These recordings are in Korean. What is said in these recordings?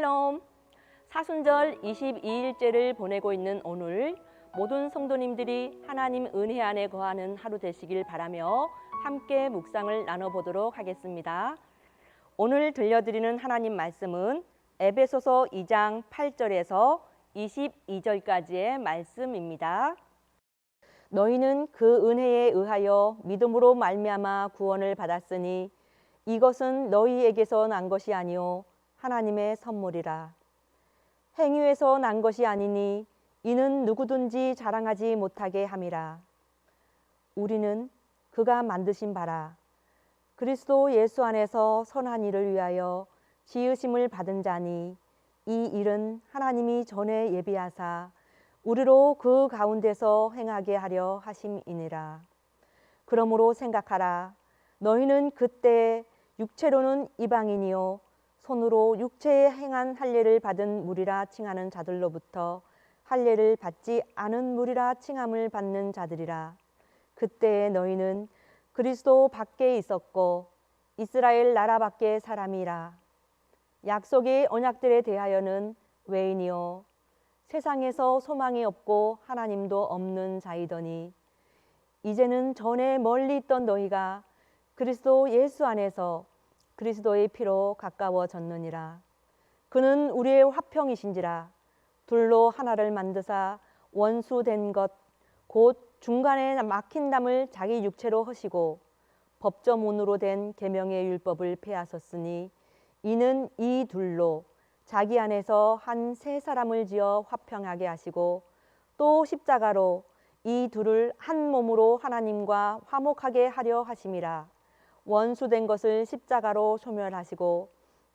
샬롬! 사순절 22일째를 보내고 있는 오늘 모든 성도님들이 하나님 은혜 안에 거하는 하루 되시길 바라며 함께 묵상을 나눠보도록 하겠습니다. 오늘 들려드리는 하나님 말씀은 에베소서 2장 8절에서 22절까지의 말씀입니다. 너희는 그 은혜에 의하여 믿음으로 말미암아 구원을 받았으니 이것은 너희에게서 난 것이 아니요 하나님의 선물이라. 행위에서 난 것이 아니니 이는 누구든지 자랑하지 못하게 함이라. 우리는 그가 만드신 바라 그리스도 예수 안에서 선한 일을 위하여 지으심을 받은 자니 이 일은 하나님이 전에 예비하사 우리로 그 가운데서 행하게 하려 하심이니라. 그러므로 생각하라. 너희는 그때 육체로는 이방인이요 손으로 육체에 행한 할례를 받은 무리라 칭하는 자들로부터 할례를 받지 않은 무리라 칭함을 받는 자들이라. 그때에 너희는 그리스도 밖에 있었고 이스라엘 나라 밖의 사람이라. 약속의 언약들에 대하여는 외인이요 세상에서 소망이 없고 하나님도 없는 자이더니 이제는 전에 멀리 있던 너희가 그리스도 예수 안에서 그리스도의 피로 가까워졌느니라. 그는 우리의 화평이신지라. 둘로 하나를 만드사 원수된 것 곧 중간에 막힌 담을 자기 육체로 허시고 법조문으로 된 계명의 율법을 폐하셨으니 이는 이 둘로 자기 안에서 한 새 사람을 지어 화평하게 하시고 또 십자가로 이 둘을 한 몸으로 하나님과 화목하게 하려 하심이라. 원수된 것을 십자가로 소멸하시고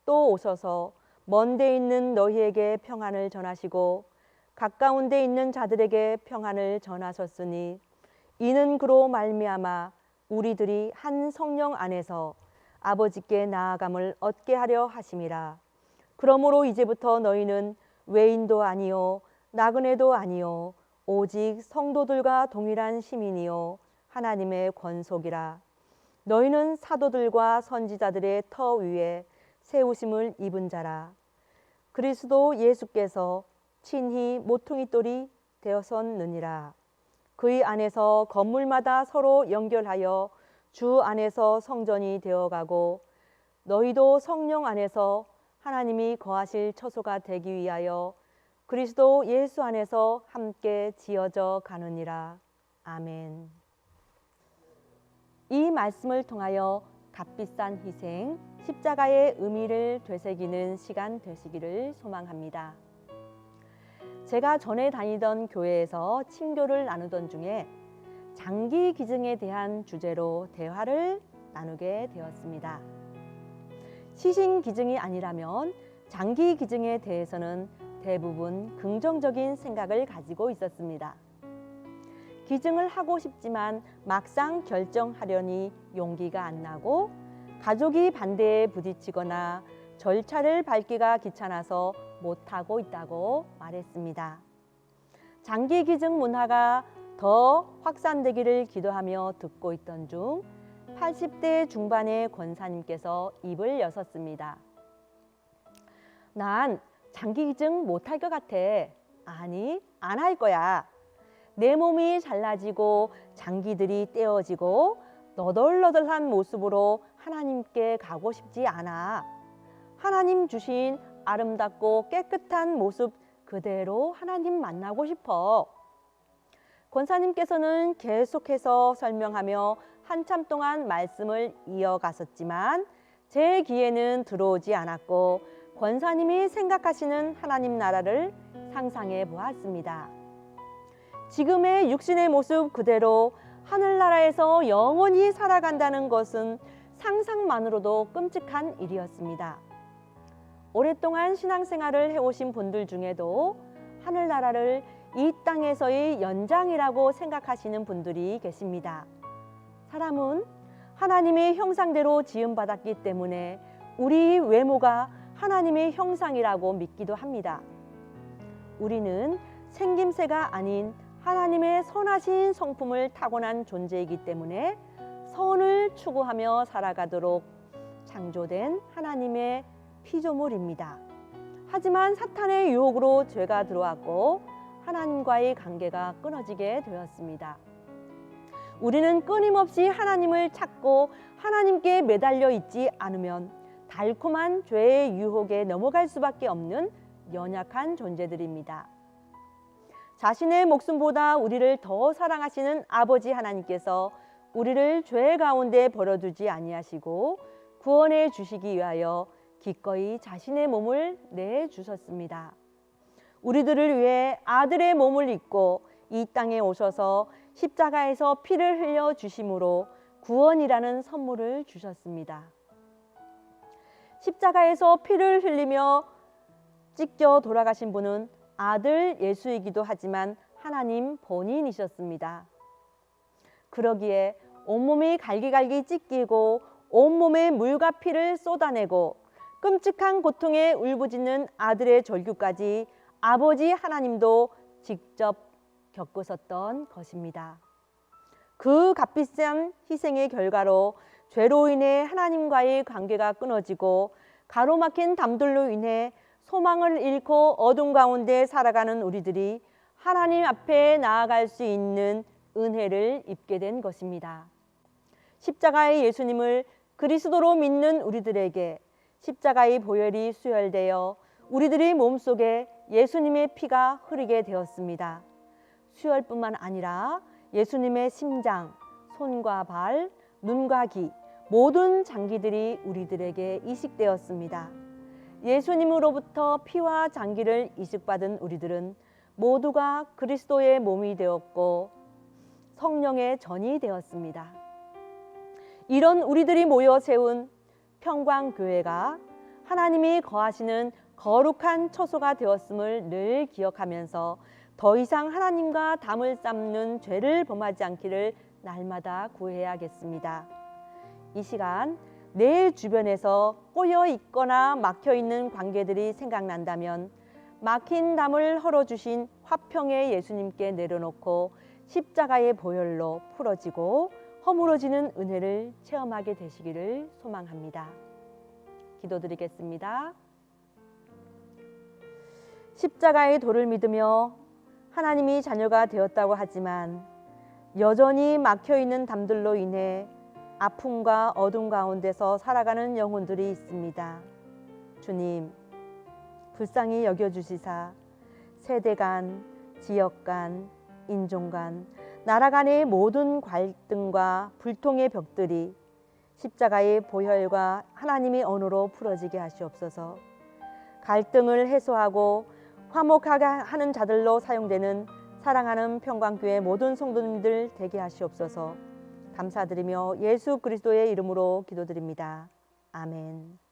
또 오셔서 먼 데 있는 너희에게 평안을 전하시고 가까운 데 있는 자들에게 평안을 전하셨으니 이는 그로 말미암아 우리들이 한 성령 안에서 아버지께 나아감을 얻게 하려 하심이라. 그러므로 이제부터 너희는 외인도 아니요 나그네도 아니요 오직 성도들과 동일한 시민이요 하나님의 권속이라. 너희는 사도들과 선지자들의 터 위에 세우심을 입은 자라. 그리스도 예수께서 친히 모퉁이 돌이 되었었느니라. 그의 안에서 건물마다 서로 연결하여 주 안에서 성전이 되어가고 너희도 성령 안에서 하나님이 거하실 처소가 되기 위하여 그리스도 예수 안에서 함께 지어져 가느니라. 아멘. 이 말씀을 통하여 값비싼 희생, 십자가의 의미를 되새기는 시간 되시기를 소망합니다. 제가 전에 다니던 교회에서 친교를 나누던 중에 장기 기증에 대한 주제로 대화를 나누게 되었습니다. 시신 기증이 아니라면 장기 기증에 대해서는 대부분 긍정적인 생각을 가지고 있었습니다. 기증을 하고 싶지만 막상 결정하려니 용기가 안 나고 가족이 반대에 부딪히거나 절차를 밟기가 귀찮아서 못하고 있다고 말했습니다. 장기 기증 문화가 더 확산되기를 기도하며 듣고 있던 중 80대 중반의 권사님께서 입을 여섰습니다. 난 장기 기증 못할 것 같아. 아니, 안 할 거야. 내 몸이 잘라지고 장기들이 떼어지고 너덜너덜한 모습으로 하나님께 가고 싶지 않아. 하나님 주신 아름답고 깨끗한 모습 그대로 하나님 만나고 싶어. 권사님께서는 계속해서 설명하며 한참 동안 말씀을 이어갔었지만 제 귀에는 들어오지 않았고 권사님이 생각하시는 하나님 나라를 상상해 보았습니다. 지금의 육신의 모습 그대로 하늘나라에서 영원히 살아간다는 것은 상상만으로도 끔찍한 일이었습니다. 오랫동안 신앙생활을 해오신 분들 중에도 하늘나라를 이 땅에서의 연장이라고 생각하시는 분들이 계십니다. 사람은 하나님의 형상대로 지음받았기 때문에 우리 외모가 하나님의 형상이라고 믿기도 합니다. 우리는 생김새가 아닌 하나님의 선하신 성품을 타고난 존재이기 때문에 선을 추구하며 살아가도록 창조된 하나님의 피조물입니다. 하지만 사탄의 유혹으로 죄가 들어왔고 하나님과의 관계가 끊어지게 되었습니다. 우리는 끊임없이 하나님을 찾고 하나님께 매달려 있지 않으면 달콤한 죄의 유혹에 넘어갈 수밖에 없는 연약한 존재들입니다. 자신의 목숨보다 우리를 더 사랑하시는 아버지 하나님께서 우리를 죄 가운데 버려두지 아니하시고 구원해 주시기 위하여 기꺼이 자신의 몸을 내주셨습니다. 우리들을 위해 아들의 몸을 입고 이 땅에 오셔서 십자가에서 피를 흘려 주심으로 구원이라는 선물을 주셨습니다. 십자가에서 피를 흘리며 찢겨 돌아가신 분은 아들 예수이기도 하지만 하나님 본인이셨습니다. 그러기에 온몸이 갈기갈기 찢기고 온몸에 물과 피를 쏟아내고 끔찍한 고통에 울부짖는 아들의 절규까지 아버지 하나님도 직접 겪으셨던 것입니다. 그 값비싼 희생의 결과로 죄로 인해 하나님과의 관계가 끊어지고 가로막힌 담들로 인해 소망을 잃고 어둠 가운데 살아가는 우리들이 하나님 앞에 나아갈 수 있는 은혜를 입게 된 것입니다. 십자가의 예수님을 그리스도로 믿는 우리들에게 십자가의 보혈이 수혈되어 우리들의 몸속에 예수님의 피가 흐르게 되었습니다. 수혈뿐만 아니라 예수님의 심장, 손과 발, 눈과 귀, 모든 장기들이 우리들에게 이식되었습니다. 예수님으로부터 피와 장기를 이식받은 우리들은 모두가 그리스도의 몸이 되었고 성령의 전이 되었습니다. 이런 우리들이 모여 세운 평광교회가 하나님이 거하시는 거룩한 처소가 되었음을 늘 기억하면서 더 이상 하나님과 담을 쌓는 죄를 범하지 않기를 날마다 구해야겠습니다. 이 시간 내 주변에서 꼬여 있거나 막혀 있는 관계들이 생각난다면 막힌 담을 헐어주신 화평의 예수님께 내려놓고 십자가의 보혈로 풀어지고 허물어지는 은혜를 체험하게 되시기를 소망합니다. 기도드리겠습니다. 십자가의 도를 믿으며 하나님이 자녀가 되었다고 하지만 여전히 막혀있는 담들로 인해 아픔과 어둠 가운데서 살아가는 영혼들이 있습니다. 주님, 불쌍히 여겨주시사 세대 간, 지역 간, 인종 간, 나라 간의 모든 갈등과 불통의 벽들이 십자가의 보혈과 하나님의 언어로 풀어지게 하시옵소서. 갈등을 해소하고 화목하게 하는 자들로 사용되는 사랑하는 평강교회 모든 성도님들 되게 하시옵소서. 감사드리며 예수 그리스도의 이름으로 기도드립니다. 아멘.